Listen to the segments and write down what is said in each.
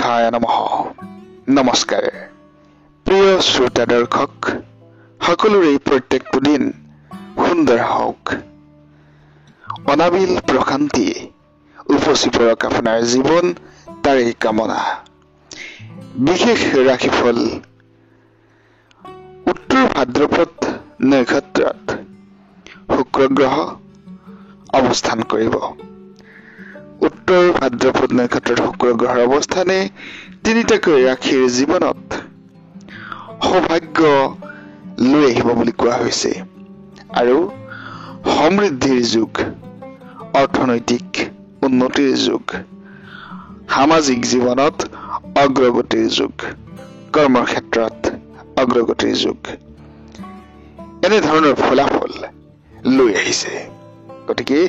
বুদ্ধায় নমঃ। নমস্কাৰ প্ৰিয় শ্ৰোতা দৰ্শক সকলোৰে প্ৰত্যেকটো দিন সুন্দৰ হওক, অনাবিল প্ৰশান্তি উপচি পৰক আপোনাৰ জীৱন, তাৰেই কামনা। বিশেষ ৰাশিফল উত্তৰ ভাদ্ৰপদ নক্ষত্ৰত শুক্ৰ গ্ৰহ অৱস্থান কৰিব। উত্তৰ ভাদ্ৰপদ নক্ষত্ৰত শুক্ৰ গ্ৰহৰ অৱস্থানে তিনিটাকৈ ৰাশিৰ জীৱনত সৌভাগ্য লৈ আহিব বুলি কোৱা হৈছে আৰু সমৃদ্ধিৰ যুগ, অৰ্থনৈতিক উন্নতিৰ যুগ, সামাজিক জীৱনত অগ্ৰগতিৰ যুগ, কৰ্মক্ষেত্ৰত অগ্ৰগতিৰ যুগ, এনেধৰণৰ ফলাফল লৈ আহিছে। গতিকে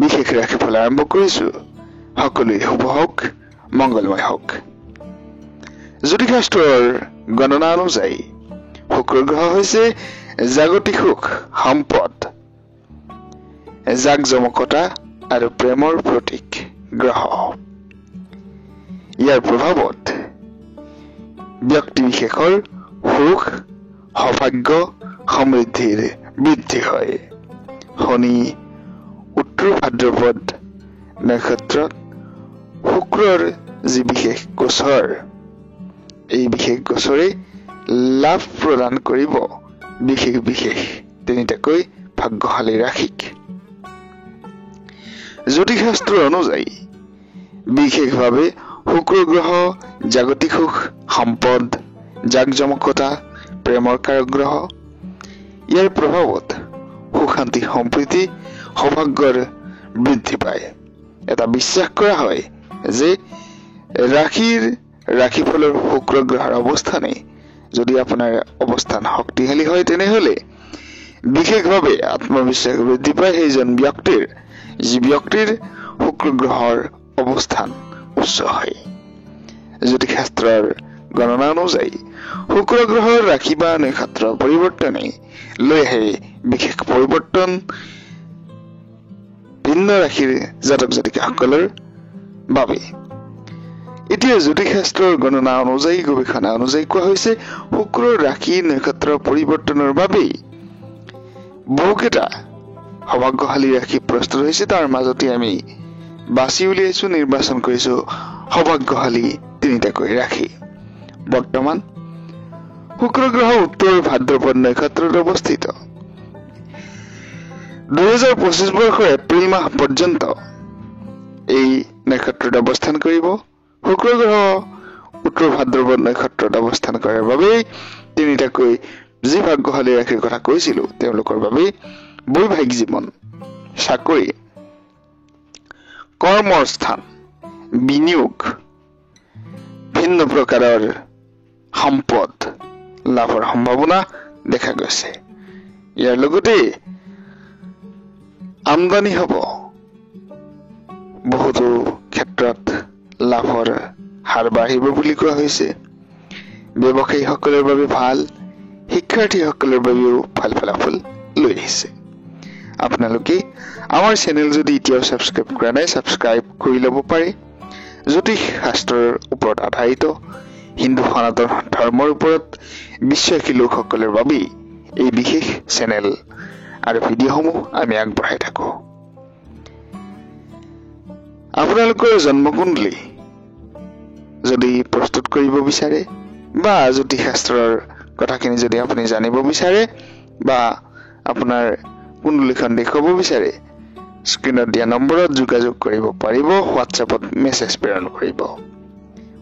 বিশেষ ৰাশিফল আৰম্ভ কৰিছো। সকলোৱে শুভ হওক, মংগলময় হওক। জ্যোতিষশাস্ত্ৰৰ গণনা অনুযায়ী শুক্ৰ গ্ৰহ হৈছে জাগতিক সুখ, সম্পদ, জাকজমকতা আৰু প্ৰেমৰ প্ৰতীক গ্ৰহ। ইয়াৰ প্ৰভাৱত ব্যক্তি বিশেষৰ সুখ, সৌভাগ্য, সমৃদ্ধিৰ বৃদ্ধি হয়। শনি উত্তৰ ভাদ্ৰপদ নক্ষত্ৰত শুক্ৰৰ যি বিশেষ গোচৰ, এই বিশেষ গোচৰে লাভ প্ৰদান কৰিব বিশেষ তিনিটাকৈ ভাগ্যশালী ৰাশিক। জ্যোতিষশাস্ত্ৰ অনুযায়ী বিশেষভাৱে শুক্ৰ গ্ৰহ জাগতিক সুখ, সম্পদ, জাকজমকতা, প্ৰেমৰ কাৰক গ্ৰহ। ইয়াৰ প্ৰভাৱত সুখ, শান্তি, সম্প্ৰীতি, সৌভাগ্যৰ বৃদ্ধি পায়। এটা বিশ্বাস কৰা হয় যে ৰাশিফলৰ শুক্ৰ গ্ৰহৰ অৱস্থানে যদি আপোনাৰ অৱস্থান শক্তিশালী হয়, তেনেহলে বিশেষভাৱে আত্মবিশ্বাস বৃদ্ধি পায় সেইজন ব্যক্তিৰ, যি ব্যক্তিৰ শুক্ৰ গ্ৰহৰ অৱস্থান উচ্চ হয়। জ্যোতিষশাস্ত্ৰৰ গণনা অনুযায়ী শুক্ৰ গ্ৰহৰ ৰাশি বা নক্ষত্ৰ পৰিৱৰ্তনে লৈ আহে বিশেষ পৰিৱৰ্তন ভিন্ন ৰাশিৰ জাতক জাতিকাসকলৰ বাবে। এতিয়া জ্যোতিষশাস্ত্ৰৰ গণনা অনুযায়ী, গৱেষণা অনুযায়ী কোৱা হৈছে শুক্ৰৰ ৰাশি নক্ষত্ৰ পৰিৱৰ্তনৰ বাবেই বহুকেইটা সৌভাগ্যশালী ৰাশি প্ৰস্তুত হৈছে। তাৰ মাজতে আমি বাছি উলিয়াইছো, নিৰ্বাচন কৰিছো সৌভাগ্যশালী তিনিটাকৈ ৰাশি। বৰ্তমান শুক্ৰ গ্ৰহ উত্তৰ ভাদ্ৰপদ নক্ষত্ৰত অৱস্থিত। 2025 বৰ্ষৰ এপ্ৰিল মাহ পৰ্যন্ত এই নক্ষত্ৰত অৱস্থান কৰিব। শুক্ৰ গ্ৰহ উত্তৰ ভাদ্ৰপদ নক্ষত্ৰত অৱস্থান কৰাৰ বাবেই তিনিটাকৈ যি ভাগ্যশালী ৰাশিৰ কথা কৈছিলো, তেওঁলোকৰ বাবে বৈবাহিক জীৱন, চাকৰি, কৰ্মৰ স্থান, বিনিয়োগ, ভিন্ন প্ৰকাৰৰ সম্পদ লাভৰ সম্ভাৱনা দেখা গৈছে। ইয়াৰ লগতে আমদানি হব, বহুতো ক্ষেত্ৰত লাভৰ হাৰ বাঢ়িব বুলি কোৱা হৈছে। ব্যৱসায়ীসকলৰ বাবে ভাল, শিক্ষাৰ্থীসকলৰ বাবেও ভাল ফলাফল লৈ আহিছে। আপোনালোকে আমাৰ চেনেল যদি এতিয়াও ছাবস্ক্ৰাইব কৰা নাই, ছাবস্ক্ৰাইব কৰি ল'ব পাৰে। জ্যোতিষ শাস্ত্ৰৰ ওপৰত আধাৰিত হিন্দু সনাতন ধৰ্মৰ ওপৰত বিশ্বাসী লোকসকলৰ বাবেই এই বিশেষ চেনেল আৰু ভিডিঅ'সমূহ আমি আগবঢ়াই থাকো। আপোনালোকৰ জন্মকুণ্ডলী যদি প্ৰস্তুত কৰিব বিচাৰে বা জ্যোতিষশাস্ত্ৰৰ কথাখিনি যদি আপুনি জানিব বিচাৰে বা আপোনাৰ কুণ্ডলীখন দেখুৱাব বিচাৰে, স্ক্ৰীনত দিয়া নম্বৰত যোগাযোগ কৰিব পাৰিব। হোৱাটছএপত মেছেজ প্ৰেৰণ কৰিব।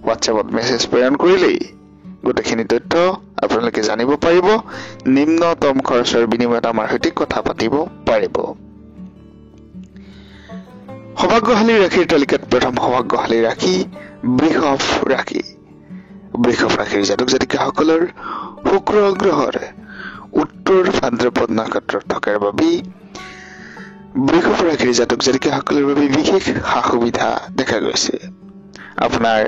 হোৱাটছএপত মেছেজ প্ৰেৰণ কৰিলেই গোটেইখিনি তথ্য আপোনালোকে জানিব পাৰিব। নিম্নতম খৰচৰ বিনিময়ত আমাৰ সৈতে কথা পাতিব পাৰিব। সৌভাগ্যশালী ৰাশিৰ তালিকাত প্ৰথম সৌভাগ্যশালী ৰাশি বৃষভ ৰাশি। বৃষভ ৰাশিৰ জাতক জাতিকাসকলৰ শুক্ৰ গ্ৰহৰ উত্তৰ ভাদ্ৰপদ নক্ষত্ৰত থকাৰ বাবেই বৃষভ ৰাশিৰ জাতক জাতিকাসকলৰ বাবে বিশেষ সা সুবিধা দেখা গৈছে। আপোনাৰ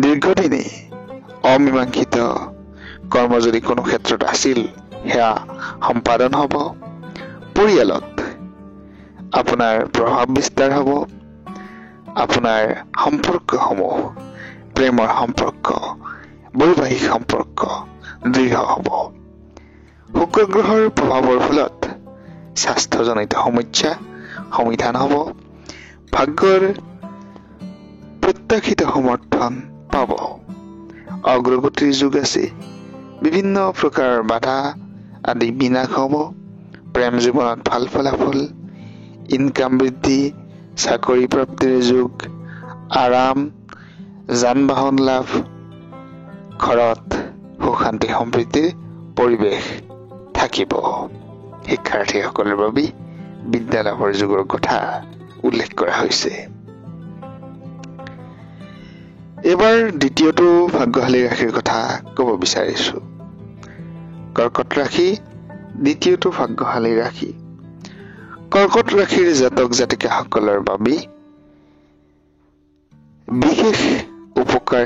দীৰ্ঘদিনে অমীমাংসিত কৰ্ম যদি কোনো ক্ষেত্ৰত আছিল, সেয়া সম্পাদন হব। পৰিয়ালত আপোনাৰ প্ৰভাৱ বিস্তাৰ হব। আপোনাৰ সম্পৰ্কসমূহ প্ৰেমৰ সম্পৰ্ক, বৈবাহিক সম্পৰ্ক দৃঢ় হ'ব। শুক্ৰ গ্ৰহৰ প্ৰভাৱৰ ফলত স্বাস্থ্যজনিত সমস্যা সমাধান হ'ব। ভাগ্যৰ প্ৰত্যাশিত সমৰ্থন পাব। অগ্ৰগতিৰ যুগ আছে। বিভিন্ন প্ৰকাৰৰ বাধা আদি বিনাশ হ'ব। প্ৰেম জীৱনত ভাল ফলাফল, ইনকাম বৃদ্ধি, চাকৰি প্ৰাপ্তিৰ যুগ, আৰাম, যান বাহন লাভ, ঘৰত সুখ শান্তি সমৃদ্ধিৰ পৰিৱেশ থাকিব। শিক্ষাৰ্থীসকলৰ বাবে বিদ্যা লাভৰ যুগৰ কথা উল্লেখ কৰা হৈছে। এইবাৰ দ্বিতীয়টো ভাগ্যশালী ৰাশিৰ কথা ক'ব বিচাৰিছো। কৰ্কট ৰাশি দ্বিতীয়টো ভাগ্যশালী ৰাশি। কৰ্কট ৰাশিৰ জাতক জাতিকাসকলৰ বাবে বিশেষ উপকাৰ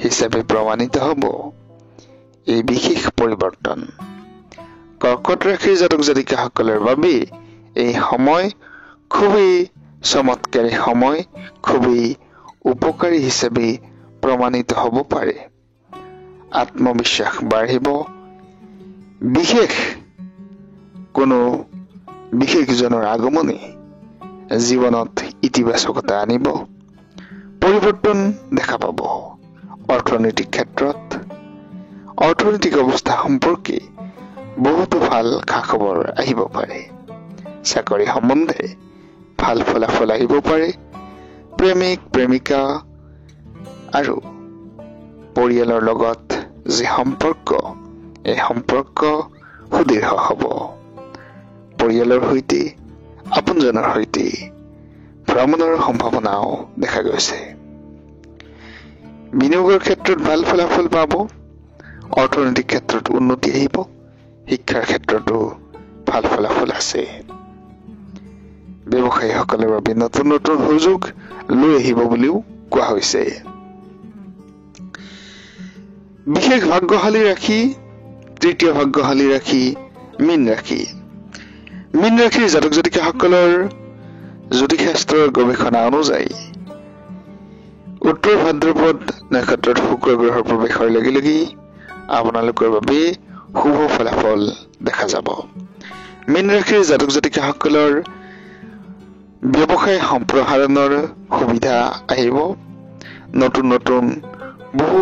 হিচাপে প্ৰমাণিত হ'ব এই বিশেষ পৰিৱৰ্তন। কৰ্কট ৰাশিৰ জাতক জাতিকাসকলৰ বাবে এই সময় খুবেই চমৎকাৰী সময়, খুবেই উপকাৰী হিচাপে প্ৰমাণিত হ'ব পাৰে। আত্মবিশ্বাস বাঢ়িব। কোনো বিশেষজনৰ আগমনে জীৱনত ইতিবাচকতা আনিব। পৰিৱৰ্তন দেখা পাব। অৰ্থনৈতিক ক্ষেত্ৰত অৰ্থনৈতিক অৱস্থা সম্পৰ্কে বহুতো ভাল খা খবৰ আহিব পাৰে। চাকৰি সম্বন্ধে ভাল ফলাফল আহিব পাৰে। প্ৰেমিক প্ৰেমিকা আৰু পৰিয়ালৰ লগত যি সম্পৰ্ক, এই সম্পৰ্ক সুদৃঢ় হ'ব। পৰিয়ালৰ সৈতে, আপোনজনৰ সৈতে ভ্ৰমণৰ সম্ভাৱনাও দেখা গৈছে। বিনিয়োগৰ ক্ষেত্ৰত ভাল ফলাফল পাব। অৰ্থনৈতিক ক্ষেত্ৰত উন্নতি আহিব। শিক্ষাৰ ক্ষেত্ৰতো ভাল ফলাফল আছে। ব্যৱসায়ীসকলৰ বাবে নতুন নতুন সুযোগ লৈ আহিব বুলিও কোৱা হৈছে। বিশেষ ভাগ্যশালী ৰাশি, তৃতীয় ভাগ্যশালী ৰাশি মীন ৰাশি। মীন ৰাশিৰ জাতক জাতিকাসকলৰ জ্যোতিষশাস্ত্ৰৰ গৱেষণা অনুযায়ী উত্তৰ ভাদ্ৰপদ নক্ষত্ৰত শুক্ৰ গ্ৰহৰ প্ৰৱেশৰ লগে লগেই আপোনালোকৰ বাবে শুভ ফলাফল দেখা যাব। মীন ৰাশিৰ জাতক জাতিকাসকলৰ ব্যৱসায় সম্প্ৰসাৰণৰ সুবিধা আহিব। নতুন নতুন বহু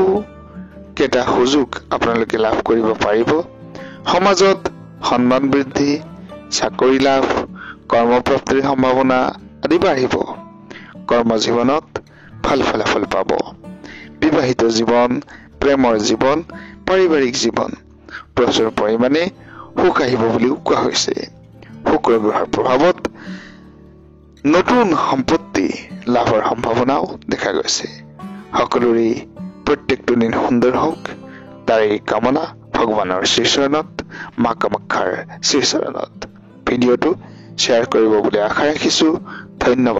কেইটা সুযোগ আপোনালোকে লাভ কৰিব পাৰিব। সমাজত সন্মান বৃদ্ধি, চাকৰি লাভ, কৰ্মপ্ৰাপ্তিৰ সম্ভাৱনা আদি বাঢ়িব। কৰ্মজীৱনত ভাল ফলাফল পাব। বিবাহিত জীৱন, প্ৰেমৰ জীৱন, পাৰিবাৰিক জীৱন প্ৰচুৰ পৰিমাণে সুখ আহিব বুলিও কোৱা হৈছে। শুক্ৰ গ্ৰহৰ প্ৰভাৱত নতুন সম্পত্তি লাভৰ সম্ভাৱনাও দেখা গৈছে। সকলোৰে প্ৰত্যেকটো দিন সুন্দৰ হওক, তাৰে কামনা ভগৱানৰ শ্ৰীচৰণত, মা কামাখ্যাৰ শ্ৰীচৰণত। ভিডিঅ'টো শ্বেয়াৰ কৰিব বুলি আশা ৰাখিছো। ধন্যবাদ।